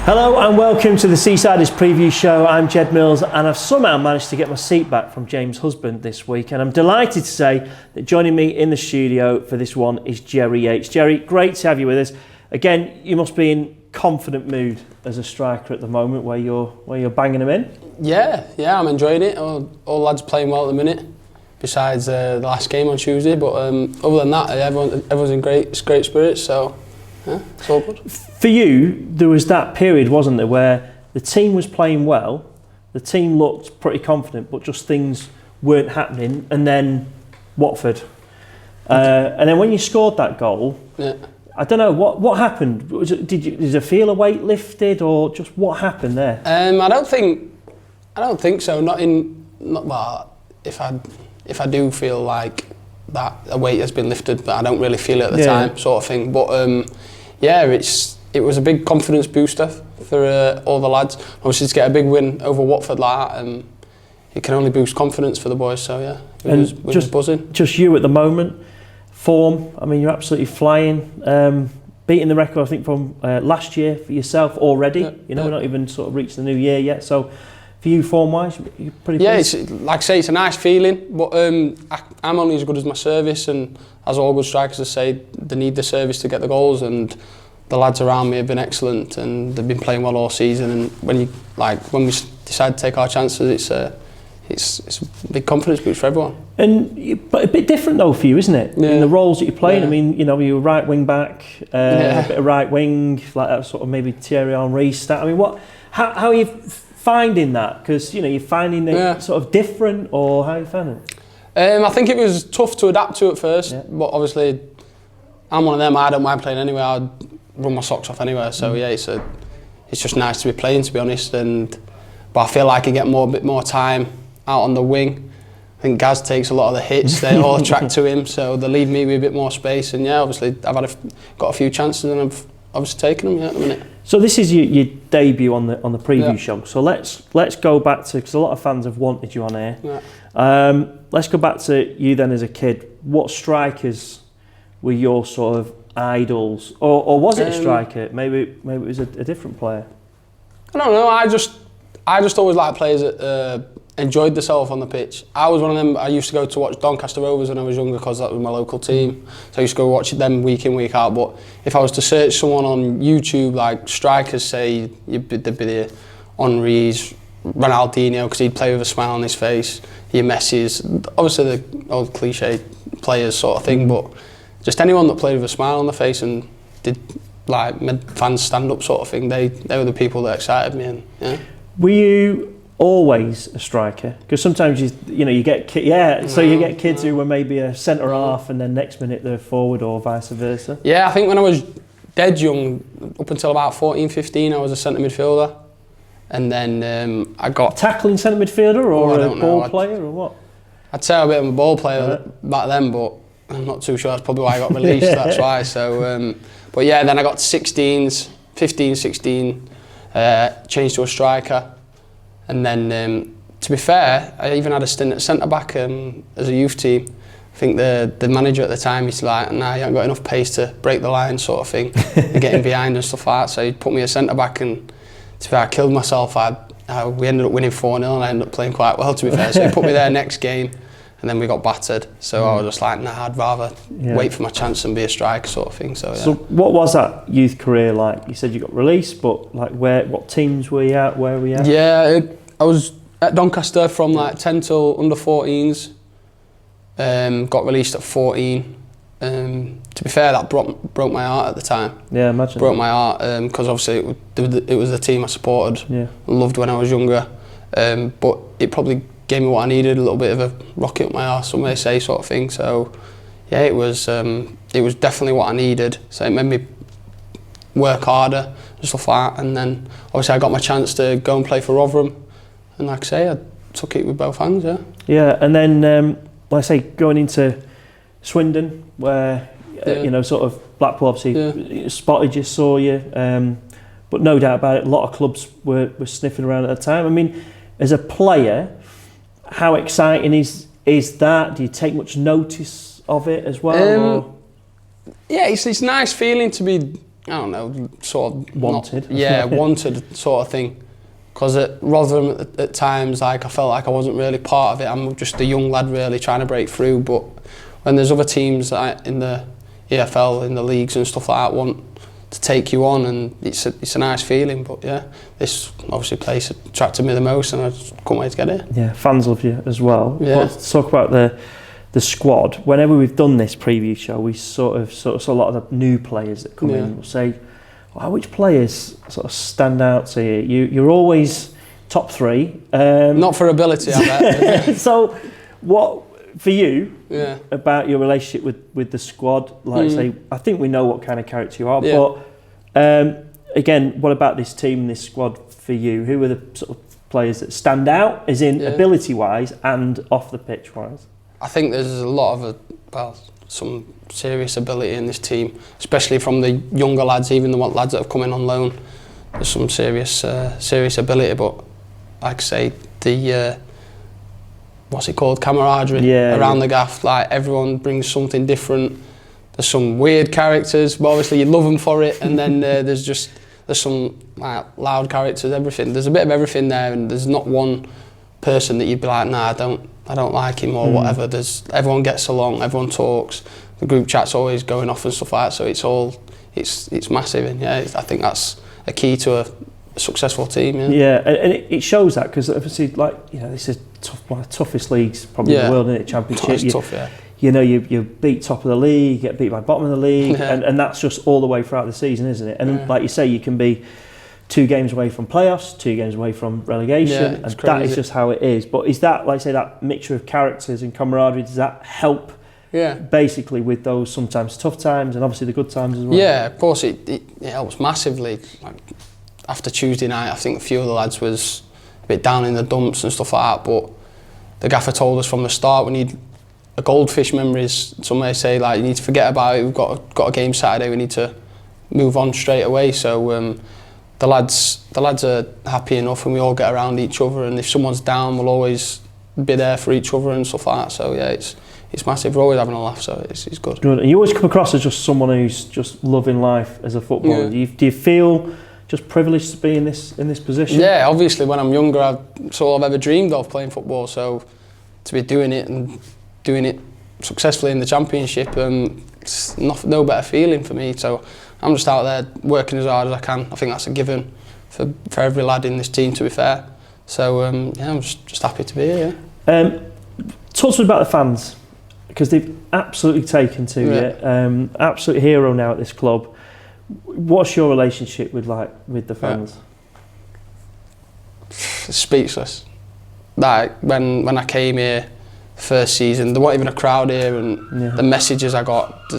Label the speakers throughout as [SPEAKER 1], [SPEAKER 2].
[SPEAKER 1] Hello and welcome to the Seasiders Preview Show. I'm Jed Mills and I've somehow managed to get my seat back from James' husband this week, and I'm delighted to say that joining me in the studio for this one is Jerry Yates. Jerry, great to have you with us. Again, you must be in confident mood as a striker at the moment where you're banging them in.
[SPEAKER 2] Yeah, I'm enjoying it. All lads playing well at the minute, besides the last game on Tuesday. But other than that, everyone's in great spirits, so yeah, it's all good.
[SPEAKER 1] For you, there was that period, wasn't there, where the team was playing well, the team looked pretty confident, but just things weren't happening, and then Watford. And then when you scored that goal,
[SPEAKER 2] yeah.
[SPEAKER 1] I don't know, what happened? Did a feel a weight lifted, or just what happened there?
[SPEAKER 2] I don't think so. Well, if I do feel like that a weight has been lifted, but I don't really feel it at the time, sort of thing. But it was a big confidence booster for all the lads. Obviously, to get a big win over Watford like that, it can only boost confidence for the boys. So yeah, it was buzzing. Just
[SPEAKER 1] you at the moment, form. I mean, you're absolutely flying. Beating the record, I think, from last year for yourself already. We're not even sort of reached the new year yet. So for you, form-wise, you're pretty.
[SPEAKER 2] Yeah, it's, like I say, it's a nice feeling. But I'm only as good as my service, and as all good strikers say, they need the service to get the goals. And the lads around me have been excellent, and they've been playing well all season. And when we decide to take our chances, it's a big confidence boost for everyone.
[SPEAKER 1] But a bit different though for you, isn't it?
[SPEAKER 2] Yeah.
[SPEAKER 1] In the roles that you're playing.
[SPEAKER 2] Yeah.
[SPEAKER 1] I mean, you're right wing back, a bit of right wing, like that sort of maybe Thierry Henry stat. I mean, how are you finding that? Because you're finding it sort of different, or how are you finding it?
[SPEAKER 2] I think it was tough to adapt to at first, but obviously I'm one of them. I don't mind playing anywhere. I'd run my socks off anywhere. So yeah, it's just nice to be playing, to be honest. But I feel like I get a bit more time out on the wing. I think Gaz takes a lot of the hits. They all attract to him, so they leave me with a bit more space. And yeah, obviously I've got a few chances, and I've obviously taken them at the minute.
[SPEAKER 1] So this is your debut on the preview show. So let's go back to, because a lot of fans have wanted you on air.
[SPEAKER 2] Yeah.
[SPEAKER 1] Let's go back to you then as a kid. What strikers were your sort of idols, or was it a striker? Maybe it was a different player.
[SPEAKER 2] I don't know. I just always liked players that enjoyed themselves on the pitch. I was one of them. I used to go to watch Doncaster Rovers when I was younger, because that was my local team. So I used to go watch them week in, week out. But if I was to search someone on YouTube, like strikers, say, there'd be the Henrys, Ronaldinho, because he'd play with a smile on his face, your Messi's, obviously the old cliche players sort of thing, but just anyone that played with a smile on their face and did like made fans stand up sort of thing, they were the people that excited me. And yeah.
[SPEAKER 1] Were you always a striker? Because sometimes you get you get kids who were maybe a centre half and then next minute they're forward, or vice versa.
[SPEAKER 2] Yeah, I think when I was dead young, up until about 14, 15, I was a centre midfielder, and then I got
[SPEAKER 1] tackling centre midfielder, or a ball player, or what?
[SPEAKER 2] I'd say I'm a bit of a ball player back then, but I'm not too sure. That's probably why I got released. That's why. So, but yeah, then I got 16s, 15, 16, changed to a striker. And then, to be fair, I even had a stint at centre-back as a youth team. I think the manager at the time, he's like, nah, you haven't got enough pace to break the line, sort of thing, and getting behind and stuff like that. So he put me as centre-back, and to be fair, I killed myself. We ended up winning 4-0, and I ended up playing quite well, to be fair. So he put me there next game, and then we got battered. So I was just like, nah, I'd rather wait for my chance and be a striker, sort of thing. So yeah.
[SPEAKER 1] So what was that youth career like? You said you got released, but like what teams were you at? Where were you at?
[SPEAKER 2] Yeah, I was at Doncaster from like 10 till under 14s. Got released at 14. To be fair, that broke my heart at the time.
[SPEAKER 1] Yeah, imagine.
[SPEAKER 2] Broke my heart because obviously it was the team I supported, loved when I was younger. But it probably gave me what I needed, a little bit of a rocket up my arse, some may say, sort of thing. So yeah, it was definitely what I needed. So it made me work harder and stuff like that. And then obviously I got my chance to go and play for Rotherham. And like I say, I took it with both hands, yeah. Yeah,
[SPEAKER 1] and then, like I say, going into Swindon, where, sort of Blackpool obviously spotted you, saw you, but no doubt about it, a lot of clubs were sniffing around at the time. I mean, as a player, how exciting is that? Do you take much notice of it as well?
[SPEAKER 2] Yeah, it's nice feeling to be I don't know, sort of
[SPEAKER 1] wanted.
[SPEAKER 2] Wanted sort of thing. Because at Rotherham at times, like I felt like I wasn't really part of it. I'm just a young lad really trying to break through. But when there's other teams in the EFL, in the leagues and stuff like that, want to take you on, and it's a nice feeling. But yeah, this obviously place attracted me the most, and I just couldn't wait to get here.
[SPEAKER 1] Yeah, fans love you as well.
[SPEAKER 2] Yeah.
[SPEAKER 1] Let's talk about the squad. Whenever we've done this preview show, we sort of a lot of the new players that come in will say, well, which players sort of stand out to you? You're always top three.
[SPEAKER 2] Not for ability, I bet.
[SPEAKER 1] So, what for you about your relationship with the squad? Like say, I think we know what kind of character you are, but again, what about this team, this squad for you? Who are the sort of players that stand out, as in ability-wise and off the pitch-wise?
[SPEAKER 2] I think there's a lot of some serious ability in this team, especially from the younger lads, even the lads that have come in on loan. There's some serious ability, but like I say, the what's it called, camaraderie around the gaff. Like everyone brings something different. There's some weird characters, but obviously you love them for it. And then there's some like loud characters, everything. There's a bit of everything there, and there's not one person that you'd be like, nah, I don't like him or whatever. Everyone gets along, everyone talks. The group chat's always going off and stuff like that. So it's massive, and I think that's a key to a successful team.
[SPEAKER 1] Yeah, and it shows that, because obviously, like, this is one of the toughest leagues probably in the world, isn't it? Championship.
[SPEAKER 2] It's tough, yeah.
[SPEAKER 1] You beat top of the league, you get beat by bottom of the league, and that's just all the way throughout the season, isn't it? And like you say, you can be 2 games away from playoffs, 2 games away from relegation, and that is just how it is. But is that, like I say, that mixture of characters and camaraderie, does that help basically with those sometimes tough times and obviously the good times as well?
[SPEAKER 2] Yeah, of course it helps massively. Like, after Tuesday night, I think a few of the lads was a bit down in the dumps and stuff like that, but the gaffer told us from the start we need a goldfish memories. Some may say, like, you need to forget about it, we've got a game Saturday, we need to move on straight away. So the lads are happy enough, and we all get around each other, and if someone's down, we'll always be there for each other and stuff like that. So yeah, it's massive. We're always having a laugh, so it's good.
[SPEAKER 1] Good. And you always come across as just someone who's just loving life as a footballer. Do you feel just privileged to be in this position?
[SPEAKER 2] Yeah, obviously when I'm younger, that's all I've ever dreamed of, playing football. So to be doing it successfully in the Championship, it's no better feeling for me. So I'm just out there working as hard as I can. I think that's a given for every lad in this team, to be fair. So I'm just happy to be here.
[SPEAKER 1] Talk to us about the fans, because they've absolutely taken to you. Absolute hero now at this club. What's your relationship with the fans?
[SPEAKER 2] Speechless. Like when I came here first season, there wasn't even a crowd here, and the messages I got,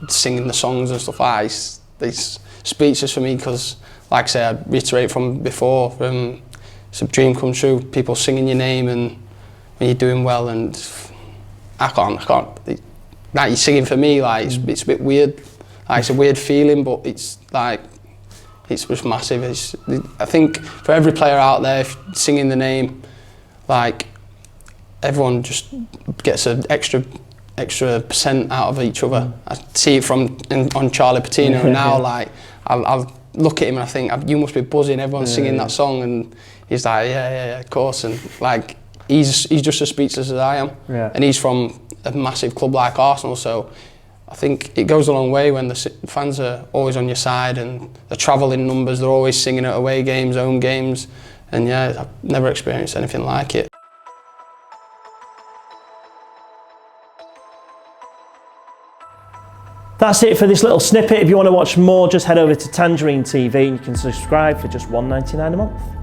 [SPEAKER 2] singing the songs and stuff like that, it's speechless for me, because like I say, I reiterate from before, it's a dream come true, people singing your name and when you're doing well, and I can't like, you're singing for me, like it's a bit weird, like it's a weird feeling, but it's just massive. I think for every player out there singing the name, like everyone just gets an extra percent out of each other. I see it on Charlie Patino now. Like I'll look at him and I think, you must be buzzing. Everyone's singing that song, and he's like, yeah, of course. And like he's just as speechless as I am. Yeah. And he's from a massive club like Arsenal, so I think it goes a long way when the fans are always on your side, and they're travelling numbers. They're always singing at away games, home games, and I've never experienced anything like it.
[SPEAKER 1] That's it for this little snippet. If you want to watch more, just head over to Tangerine TV and you can subscribe for just £1.99 a month.